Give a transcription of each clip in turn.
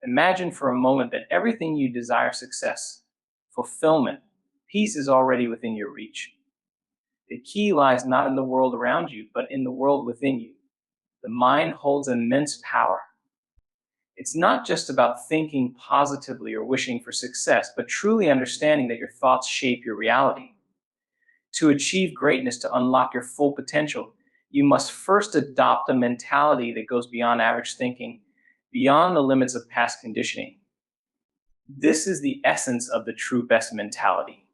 Imagine for a moment that everything you desire, success, fulfillment, peace, is already within your reach. The key lies not in the world around you, but in the world within you. The mind holds immense power. It's not just about thinking positively or wishing for success, but truly understanding that your thoughts shape your reality. To achieve greatness, to unlock your full potential, you must first adopt a mentality that goes beyond average thinking, beyond the limits of past conditioning. This is the essence of the true best mentality.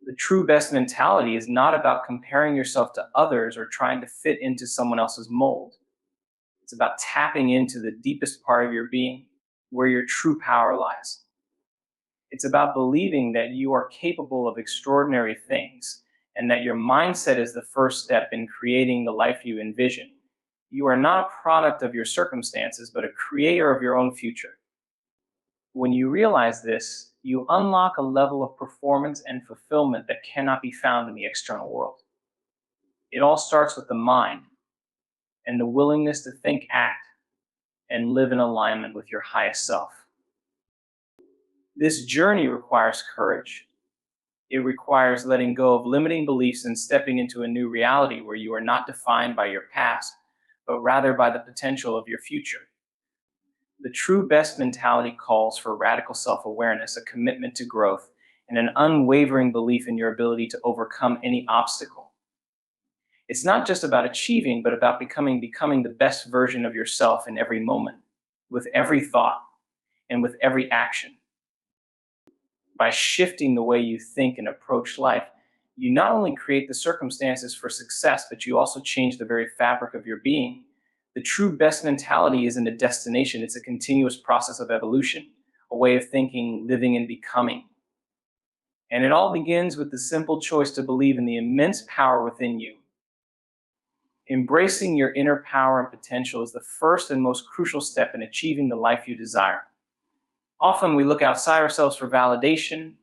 The true best mentality is not about comparing yourself to others or trying to fit into someone else's mold. It's about tapping into the deepest part of your being, where your true power lies. It's about believing that you are capable of extraordinary things and that your mindset is the first step in creating the life you envision. You are not a product of your circumstances, but a creator of your own future. When you realize this, you unlock a level of performance and fulfillment that cannot be found in the external world. It all starts with the mind and the willingness to think, act, and live in alignment with your highest self. This journey requires courage. It requires letting go of limiting beliefs and stepping into a new reality where you are not defined by your past, but rather by the potential of your future. The true best mentality calls for radical self-awareness, a commitment to growth, and an unwavering belief in your ability to overcome any obstacle. It's not just about achieving, but about becoming the best version of yourself in every moment, with every thought, and with every action. By shifting the way you think and approach life, you not only create the circumstances for success, but you also change the very fabric of your being. The true best mentality isn't a destination, it's a continuous process of evolution, a way of thinking, living, and becoming. And it all begins with the simple choice to believe in the immense power within you. Embracing your inner power and potential is the first and most crucial step in achieving the life you desire. Often we look outside ourselves for validation,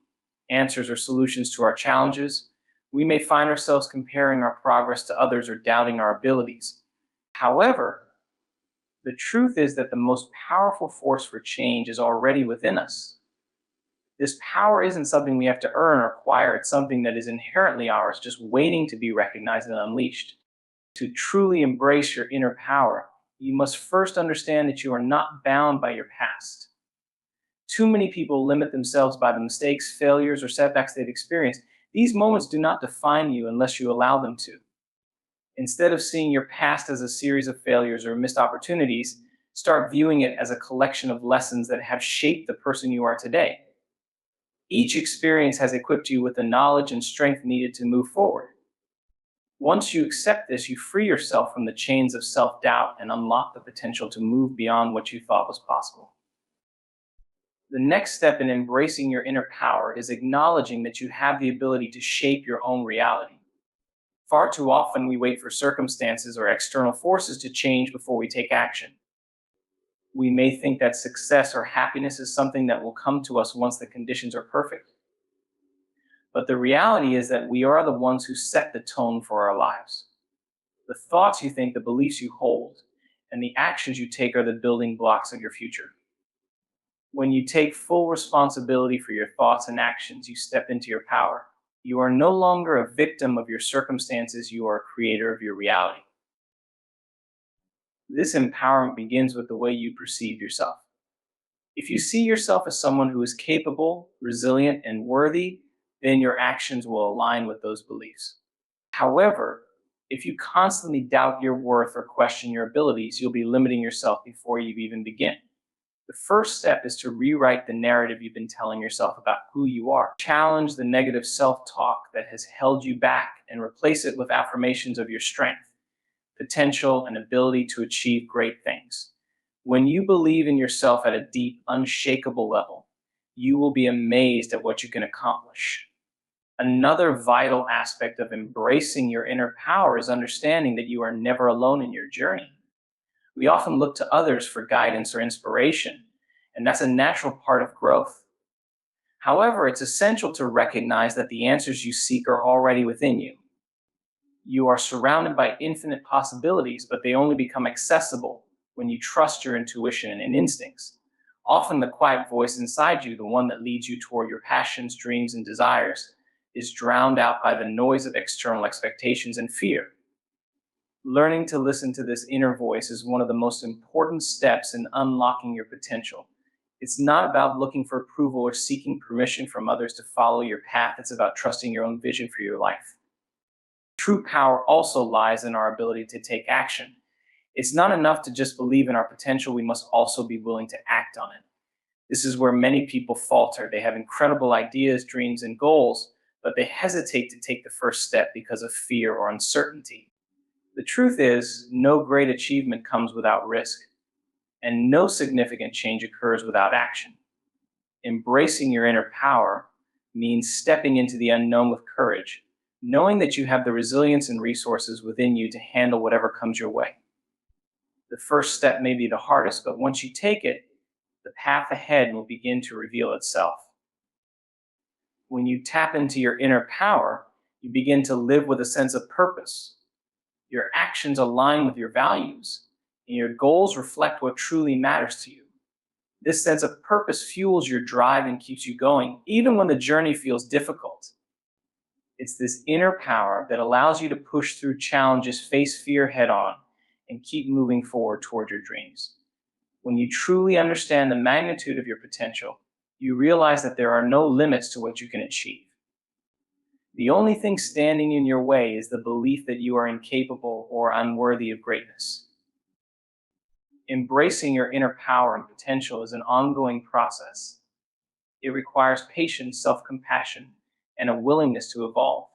answers, or solutions to our challenges. We may find ourselves comparing our progress to others or doubting our abilities. However, the truth is that the most powerful force for change is already within us. This power isn't something we have to earn or acquire. It's something that is inherently ours, just waiting to be recognized and unleashed. To truly embrace your inner power, you must first understand that you are not bound by your past. Too many people limit themselves by the mistakes, failures, or setbacks they've experienced. These moments do not define you unless you allow them to. Instead of seeing your past as a series of failures or missed opportunities, start viewing it as a collection of lessons that have shaped the person you are today. Each experience has equipped you with the knowledge and strength needed to move forward. Once you accept this, you free yourself from the chains of self-doubt and unlock the potential to move beyond what you thought was possible. The next step in embracing your inner power is acknowledging that you have the ability to shape your own reality. Far too often, we wait for circumstances or external forces to change before we take action. We may think that success or happiness is something that will come to us once the conditions are perfect. But the reality is that we are the ones who set the tone for our lives. The thoughts you think, the beliefs you hold, and the actions you take are the building blocks of your future. When you take full responsibility for your thoughts and actions, you step into your power. You are no longer a victim of your circumstances, you are a creator of your reality. This empowerment begins with the way you perceive yourself. If you see yourself as someone who is capable, resilient, and worthy, then your actions will align with those beliefs. However, if you constantly doubt your worth or question your abilities, you'll be limiting yourself before you even begin. The first step is to rewrite the narrative you've been telling yourself about who you are. Challenge the negative self-talk that has held you back and replace it with affirmations of your strength, potential, and ability to achieve great things. When you believe in yourself at a deep, unshakable level, you will be amazed at what you can accomplish. Another vital aspect of embracing your inner power is understanding that you are never alone in your journey. We often look to others for guidance or inspiration, and that's a natural part of growth. However, it's essential to recognize that the answers you seek are already within you. You are surrounded by infinite possibilities, but they only become accessible when you trust your intuition and instincts. Often the quiet voice inside you, the one that leads you toward your passions, dreams, and desires, is drowned out by the noise of external expectations and fear. Learning to listen to this inner voice is one of the most important steps in unlocking your potential. It's not about looking for approval or seeking permission from others to follow your path. It's about trusting your own vision for your life. True power also lies in our ability to take action. It's not enough to just believe in our potential, we must also be willing to act on it. This is where many people falter. They have incredible ideas, dreams, and goals, but they hesitate to take the first step because of fear or uncertainty. The truth is, no great achievement comes without risk, and no significant change occurs without action. Embracing your inner power means stepping into the unknown with courage, knowing that you have the resilience and resources within you to handle whatever comes your way. The first step may be the hardest, but once you take it, the path ahead will begin to reveal itself. When you tap into your inner power, you begin to live with a sense of purpose. Your actions align with your values, and your goals reflect what truly matters to you. This sense of purpose fuels your drive and keeps you going, even when the journey feels difficult. It's this inner power that allows you to push through challenges, face fear head on, and keep moving forward toward your dreams. When you truly understand the magnitude of your potential, you realize that there are no limits to what you can achieve. The only thing standing in your way is the belief that you are incapable or unworthy of greatness. Embracing your inner power and potential is an ongoing process. It requires patience, self-compassion, and a willingness to evolve.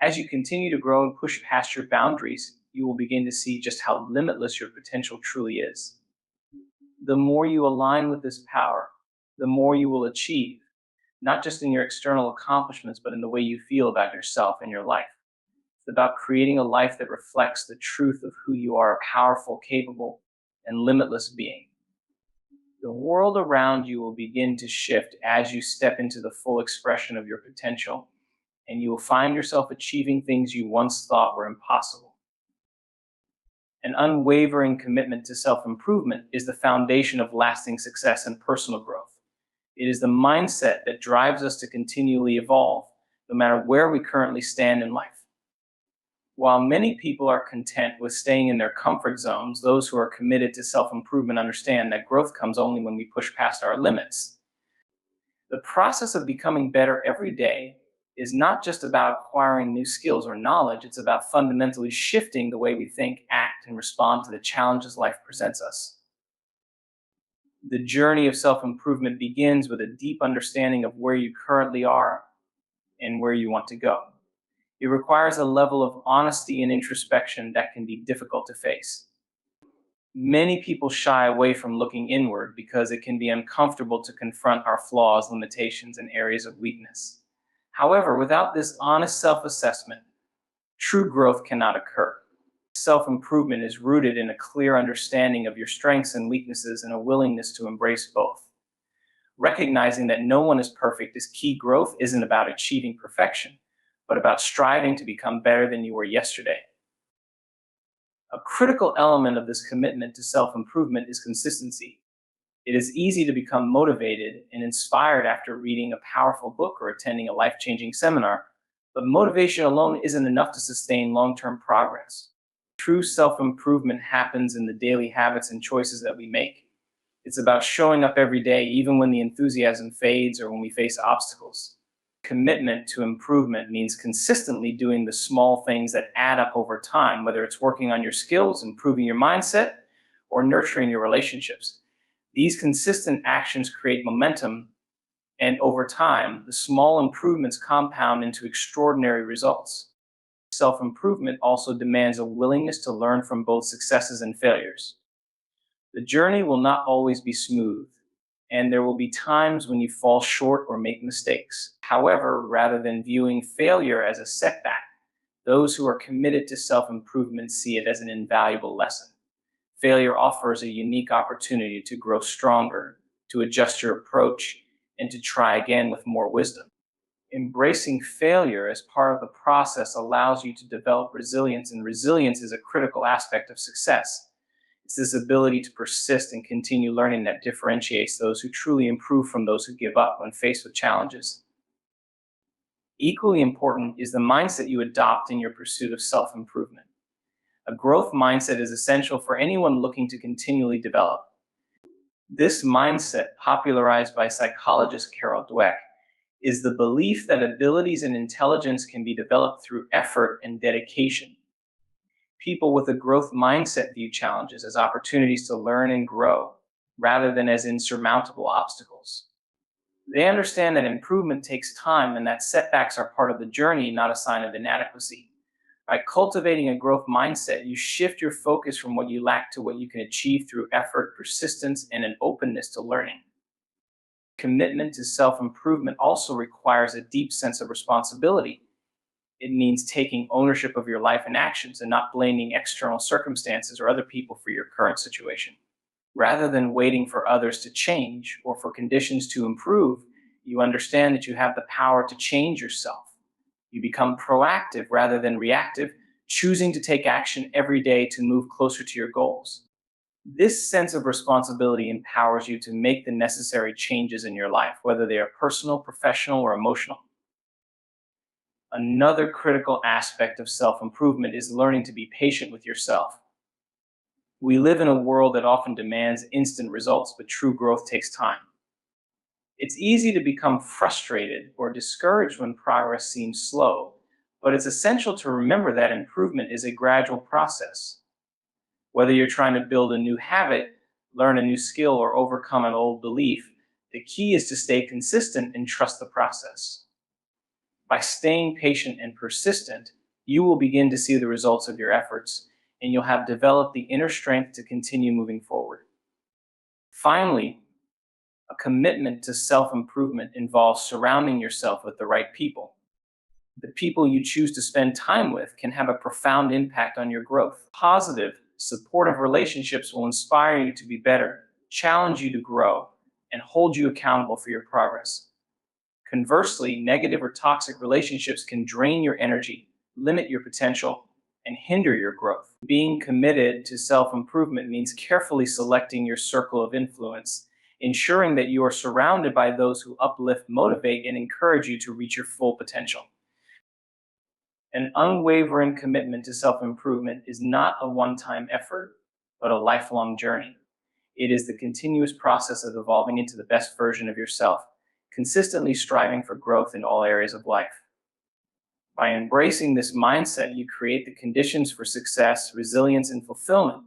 As you continue to grow and push past your boundaries, you will begin to see just how limitless your potential truly is. The more you align with this power, the more you will achieve, not just in your external accomplishments, but in the way you feel about yourself and your life. It's about creating a life that reflects the truth of who you are, a powerful, capable, and limitless being. The world around you will begin to shift as you step into the full expression of your potential, and you will find yourself achieving things you once thought were impossible. An unwavering commitment to self-improvement is the foundation of lasting success and personal growth. It is the mindset that drives us to continually evolve, no matter where we currently stand in life. While many people are content with staying in their comfort zones, those who are committed to self-improvement understand that growth comes only when we push past our limits. The process of becoming better every day is not just about acquiring new skills or knowledge, it's about fundamentally shifting the way we think, act, and respond to the challenges life presents us. The journey of self-improvement begins with a deep understanding of where you currently are and where you want to go. It requires a level of honesty and introspection that can be difficult to face. Many people shy away from looking inward because it can be uncomfortable to confront our flaws, limitations, and areas of weakness. However, without this honest self-assessment, true growth cannot occur. Self-improvement is rooted in a clear understanding of your strengths and weaknesses and a willingness to embrace both. Recognizing that no one is perfect is key. Growth isn't about achieving perfection, but about striving to become better than you were yesterday. A critical element of this commitment to self-improvement is consistency. It is easy to become motivated and inspired after reading a powerful book or attending a life-changing seminar, but motivation alone isn't enough to sustain long-term progress. True self-improvement happens in the daily habits and choices that we make. It's about showing up every day, even when the enthusiasm fades or when we face obstacles. Commitment to improvement means consistently doing the small things that add up over time, whether it's working on your skills, improving your mindset, or nurturing your relationships. These consistent actions create momentum, and over time, the small improvements compound into extraordinary results. Self-improvement also demands a willingness to learn from both successes and failures. The journey will not always be smooth, and there will be times when you fall short or make mistakes. However, rather than viewing failure as a setback, those who are committed to self-improvement see it as an invaluable lesson. Failure offers a unique opportunity to grow stronger, to adjust your approach, and to try again with more wisdom. Embracing failure as part of the process allows you to develop resilience, and resilience is a critical aspect of success. It's this ability to persist and continue learning that differentiates those who truly improve from those who give up when faced with challenges. Equally important is the mindset you adopt in your pursuit of self improvement. A growth mindset is essential for anyone looking to continually develop. This mindset, popularized by psychologist Carol Dweck, is the belief that abilities and intelligence can be developed through effort and dedication. People with a growth mindset view challenges as opportunities to learn and grow, rather than as insurmountable obstacles. They understand that improvement takes time and that setbacks are part of the journey, not a sign of inadequacy. By cultivating a growth mindset, you shift your focus from what you lack to what you can achieve through effort, persistence, and an openness to learning. Commitment to self improvement also requires a deep sense of responsibility. It means taking ownership of your life and actions and not blaming external circumstances or other people for your current situation. Rather than waiting for others to change or for conditions to improve, you understand that you have the power to change yourself. You become proactive rather than reactive, choosing to take action every day to move closer to your goals. This sense of responsibility empowers you to make the necessary changes in your life, whether they are personal, professional, or emotional. Another critical aspect of self improvement is learning to be patient with yourself. We live in a world that often demands instant results, but true growth takes time. It's easy to become frustrated or discouraged when progress seems slow, but it's essential to remember that improvement is a gradual process. Whether you're trying to build a new habit, learn a new skill, or overcome an old belief, the key is to stay consistent and trust the process. By staying patient and persistent, you will begin to see the results of your efforts, and you'll have developed the inner strength to continue moving forward. Finally, a commitment to self-improvement involves surrounding yourself with the right people. The people you choose to spend time with can have a profound impact on your growth. Positive, supportive relationships will inspire you to be better, challenge you to grow, and hold you accountable for your progress. Conversely, negative or toxic relationships can drain your energy, limit your potential, and hinder your growth. Being committed to self-improvement means carefully selecting your circle of influence, ensuring that you are surrounded by those who uplift, motivate, and encourage you to reach your full potential. An unwavering commitment to self-improvement is not a one-time effort, but a lifelong journey. It is the continuous process of evolving into the best version of yourself, consistently striving for growth in all areas of life. By embracing this mindset, you create the conditions for success, resilience, and fulfillment,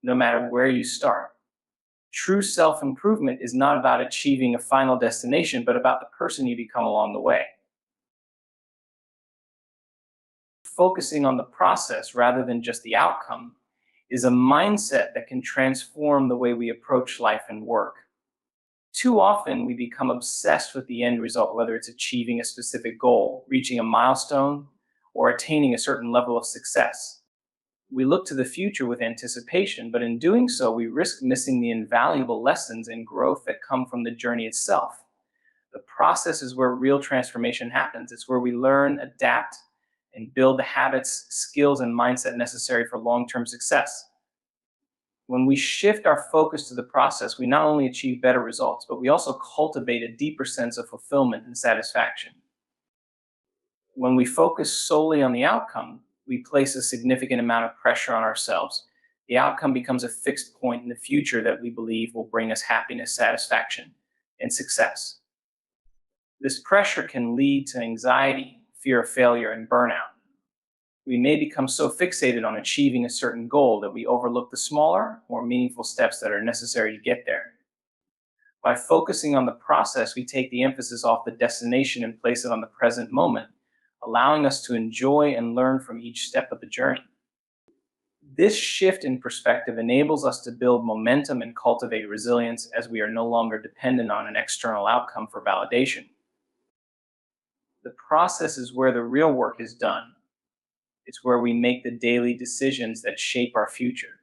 no matter where you start. True self-improvement is not about achieving a final destination, but about the person you become along the way. Focusing on the process rather than just the outcome is a mindset that can transform the way we approach life and work. Too often, we become obsessed with the end result, whether it's achieving a specific goal, reaching a milestone, or attaining a certain level of success. We look to the future with anticipation, but in doing so, we risk missing the invaluable lessons and growth that come from the journey itself. The process is where real transformation happens. It's where we learn, adapt, and build the habits, skills, and mindset necessary for long-term success. When we shift our focus to the process, we not only achieve better results, but we also cultivate a deeper sense of fulfillment and satisfaction. When we focus solely on the outcome, we place a significant amount of pressure on ourselves. The outcome becomes a fixed point in the future that we believe will bring us happiness, satisfaction, and success. This pressure can lead to anxiety, fear of failure, and burnout. We may become so fixated on achieving a certain goal that we overlook the smaller, more meaningful steps that are necessary to get there. By focusing on the process, we take the emphasis off the destination and place it on the present moment, allowing us to enjoy and learn from each step of the journey. This shift in perspective enables us to build momentum and cultivate resilience, as we are no longer dependent on an external outcome for validation. The process is where the real work is done. It's where we make the daily decisions that shape our future.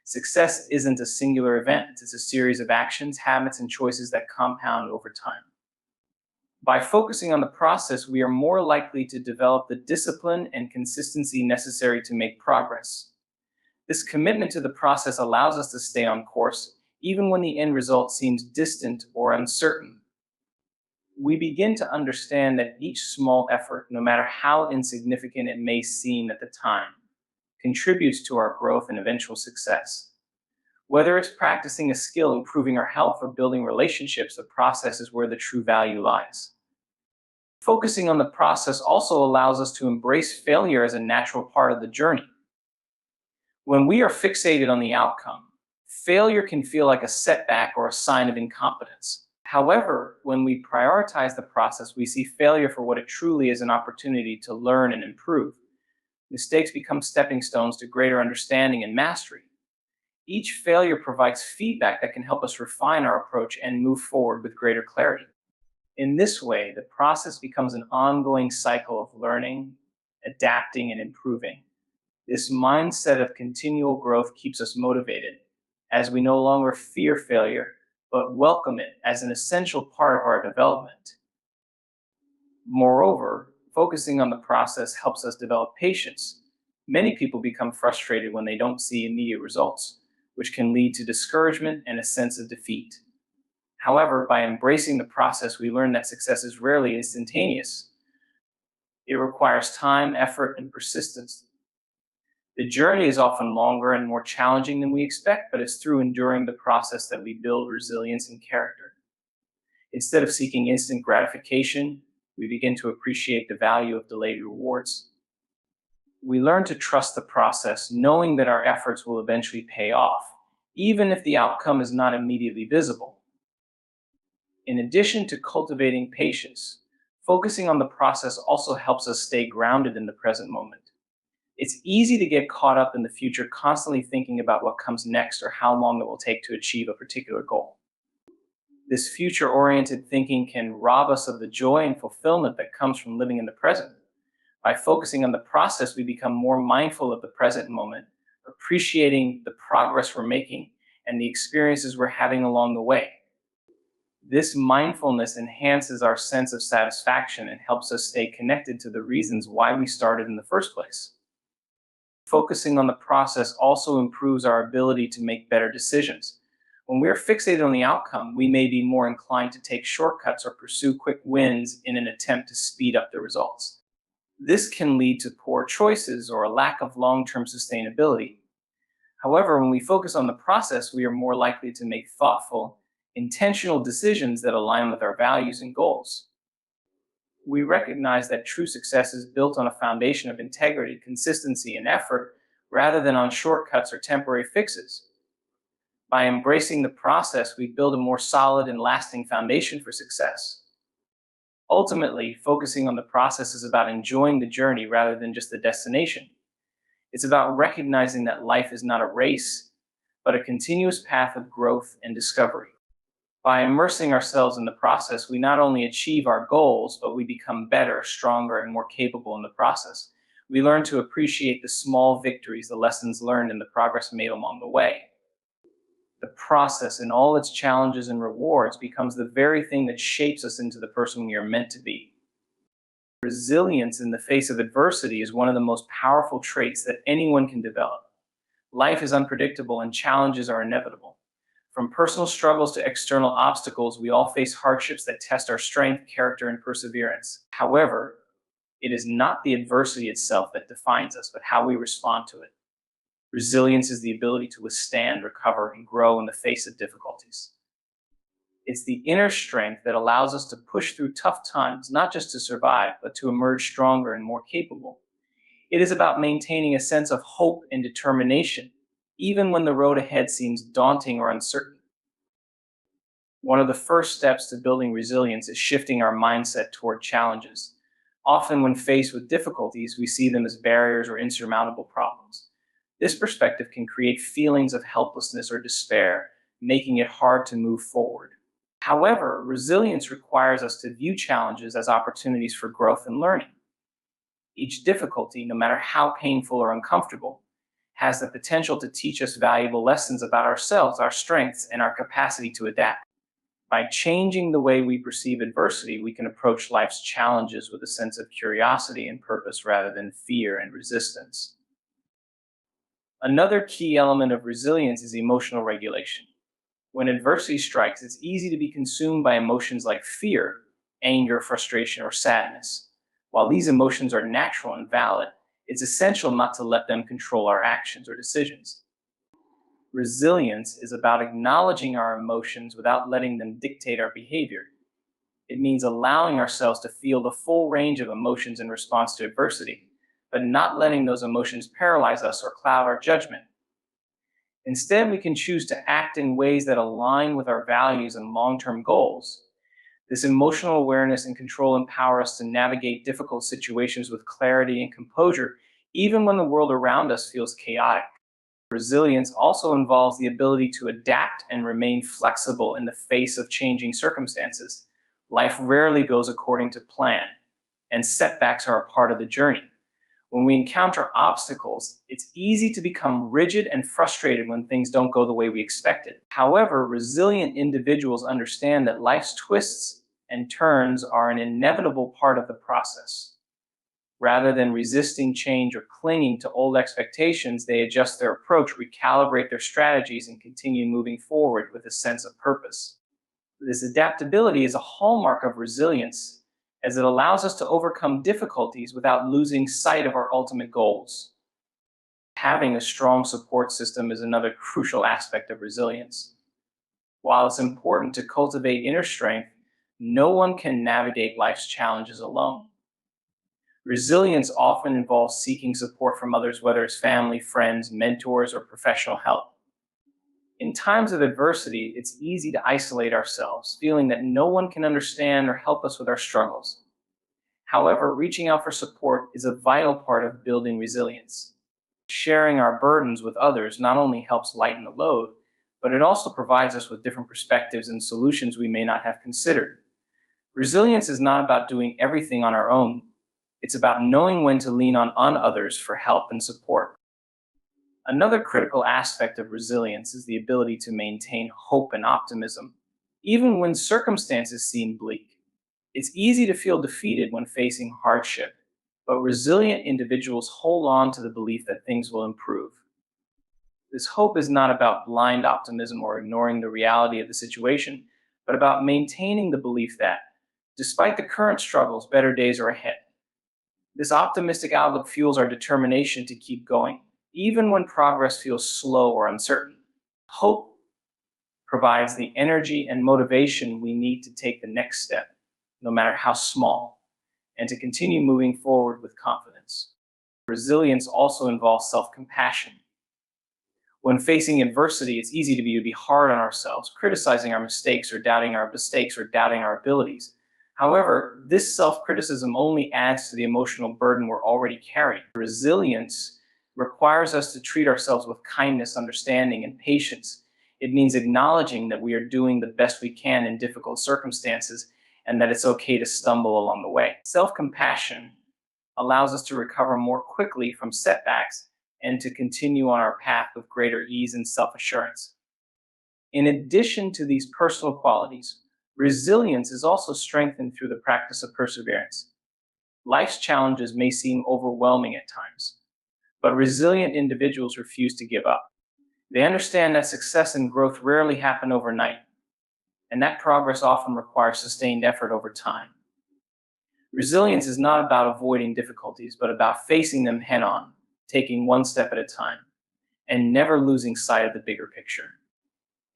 Success isn't a singular event. It's a series of actions, habits, and choices that compound over time. By focusing on the process, we are more likely to develop the discipline and consistency necessary to make progress. This commitment to the process allows us to stay on course, even when the end result seems distant or uncertain. We begin to understand that each small effort, no matter how insignificant it may seem at the time, contributes to our growth and eventual success. Whether it's practicing a skill, improving our health, or building relationships, the process is where the true value lies. Focusing on the process also allows us to embrace failure as a natural part of the journey. When we are fixated on the outcome, failure can feel like a setback or a sign of incompetence. However, when we prioritize the process, we see failure for what it truly is, an opportunity to learn and improve. Mistakes become stepping stones to greater understanding and mastery. Each failure provides feedback that can help us refine our approach and move forward with greater clarity. In this way, the process becomes an ongoing cycle of learning, adapting, and improving. This mindset of continual growth keeps us motivated, as we no longer fear failure, but welcome it as an essential part of our development. Moreover, focusing on the process helps us develop patience. Many people become frustrated when they don't see immediate results, which can lead to discouragement and a sense of defeat. However, by embracing the process, we learn that success is rarely instantaneous. It requires time, effort, and persistence. The journey is often longer and more challenging than we expect, but it's through enduring the process that we build resilience and character. Instead of seeking instant gratification, we begin to appreciate the value of delayed rewards. We learn to trust the process, knowing that our efforts will eventually pay off, even if the outcome is not immediately visible. In addition to cultivating patience, focusing on the process also helps us stay grounded in the present moment. It's easy to get caught up in the future, constantly thinking about what comes next or how long it will take to achieve a particular goal. This future-oriented thinking can rob us of the joy and fulfillment that comes from living in the present. By focusing on the process, we become more mindful of the present moment, appreciating the progress we're making and the experiences we're having along the way. This mindfulness enhances our sense of satisfaction and helps us stay connected to the reasons why we started in the first place. Focusing on the process also improves our ability to make better decisions. When we are fixated on the outcome, we may be more inclined to take shortcuts or pursue quick wins in an attempt to speed up the results. This can lead to poor choices or a lack of long-term sustainability. However, when we focus on the process, we are more likely to make thoughtful, intentional decisions that align with our values and goals. We recognize that true success is built on a foundation of integrity, consistency, and effort, rather than on shortcuts or temporary fixes. By embracing the process, we build a more solid and lasting foundation for success. Ultimately, focusing on the process is about enjoying the journey rather than just the destination. It's about recognizing that life is not a race, but a continuous path of growth and discovery. By immersing ourselves in the process, we not only achieve our goals, but we become better, stronger, and more capable in the process. We learn to appreciate the small victories, the lessons learned, and the progress made along the way. The process, in all its challenges and rewards, becomes the very thing that shapes us into the person we are meant to be. Resilience in the face of adversity is one of the most powerful traits that anyone can develop. Life is unpredictable and challenges are inevitable. From personal struggles to external obstacles, we all face hardships that test our strength, character, and perseverance. However, it is not the adversity itself that defines us, but how we respond to it. Resilience is the ability to withstand, recover, and grow in the face of difficulties. It's the inner strength that allows us to push through tough times, not just to survive, but to emerge stronger and more capable. It is about maintaining a sense of hope and determination, even when the road ahead seems daunting or uncertain. One of the first steps to building resilience is shifting our mindset toward challenges. Often when faced with difficulties, we see them as barriers or insurmountable problems. This perspective can create feelings of helplessness or despair, making it hard to move forward. However, resilience requires us to view challenges as opportunities for growth and learning. Each difficulty, no matter how painful or uncomfortable, has the potential to teach us valuable lessons about ourselves, our strengths, and our capacity to adapt. By changing the way we perceive adversity, we can approach life's challenges with a sense of curiosity and purpose rather than fear and resistance. Another key element of resilience is emotional regulation. When adversity strikes, it's easy to be consumed by emotions like fear, anger, frustration, or sadness. While these emotions are natural and valid, it's essential not to let them control our actions or decisions. Resilience is about acknowledging our emotions without letting them dictate our behavior. It means allowing ourselves to feel the full range of emotions in response to adversity, but not letting those emotions paralyze us or cloud our judgment. Instead, we can choose to act in ways that align with our values and long-term goals. This emotional awareness and control empower us to navigate difficult situations with clarity and composure, even when the world around us feels chaotic. Resilience also involves the ability to adapt and remain flexible in the face of changing circumstances. Life rarely goes according to plan, and setbacks are a part of the journey. When we encounter obstacles, it's easy to become rigid and frustrated when things don't go the way we expected. However, resilient individuals understand that life's twists and turns are an inevitable part of the process. Rather than resisting change or clinging to old expectations, they adjust their approach, recalibrate their strategies, and continue moving forward with a sense of purpose. This adaptability is a hallmark of resilience, as it allows us to overcome difficulties without losing sight of our ultimate goals. Having a strong support system is another crucial aspect of resilience. While it's important to cultivate inner strength, no one can navigate life's challenges alone. Resilience often involves seeking support from others, whether it's family, friends, mentors, or professional help. In times of adversity, it's easy to isolate ourselves, feeling that no one can understand or help us with our struggles. However, reaching out for support is a vital part of building resilience. Sharing our burdens with others not only helps lighten the load, but it also provides us with different perspectives and solutions we may not have considered. Resilience is not about doing everything on our own. It's about knowing when to lean on others for help and support. Another critical aspect of resilience is the ability to maintain hope and optimism, even when circumstances seem bleak. It's easy to feel defeated when facing hardship, but resilient individuals hold on to the belief that things will improve. This hope is not about blind optimism or ignoring the reality of the situation, but about maintaining the belief that, despite the current struggles, better days are ahead. This optimistic outlook fuels our determination to keep going, even when progress feels slow or uncertain. Hope provides the energy and motivation we need to take the next step, no matter how small, and to continue moving forward with confidence. Resilience also involves self-compassion. When facing adversity, it's easy to be hard on ourselves, criticizing our mistakes or doubting our abilities. However, this self-criticism only adds to the emotional burden we're already carrying. Resilience requires us to treat ourselves with kindness, understanding, and patience. It means acknowledging that we are doing the best we can in difficult circumstances and that it's okay to stumble along the way. Self-compassion allows us to recover more quickly from setbacks and to continue on our path with greater ease and self-assurance. In addition to these personal qualities, resilience is also strengthened through the practice of perseverance. Life's challenges may seem overwhelming at times, but resilient individuals refuse to give up. They understand that success and growth rarely happen overnight, and that progress often requires sustained effort over time. Resilience is not about avoiding difficulties, but about facing them head on, taking one step at a time, and never losing sight of the bigger picture.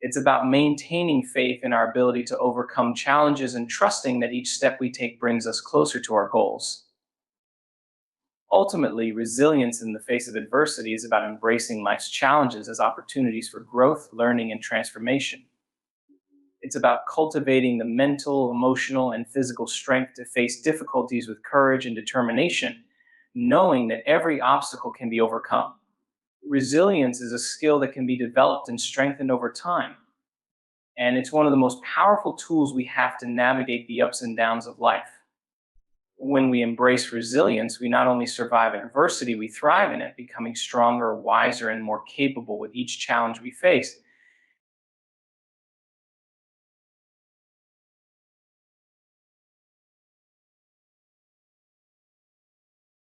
It's about maintaining faith in our ability to overcome challenges and trusting that each step we take brings us closer to our goals. Ultimately, resilience in the face of adversity is about embracing life's challenges as opportunities for growth, learning, and transformation. It's about cultivating the mental, emotional, and physical strength to face difficulties with courage and determination, knowing that every obstacle can be overcome. Resilience is a skill that can be developed and strengthened over time, and it's one of the most powerful tools we have to navigate the ups and downs of life. When we embrace resilience, we not only survive adversity, we thrive in it, becoming stronger, wiser, and more capable with each challenge we face.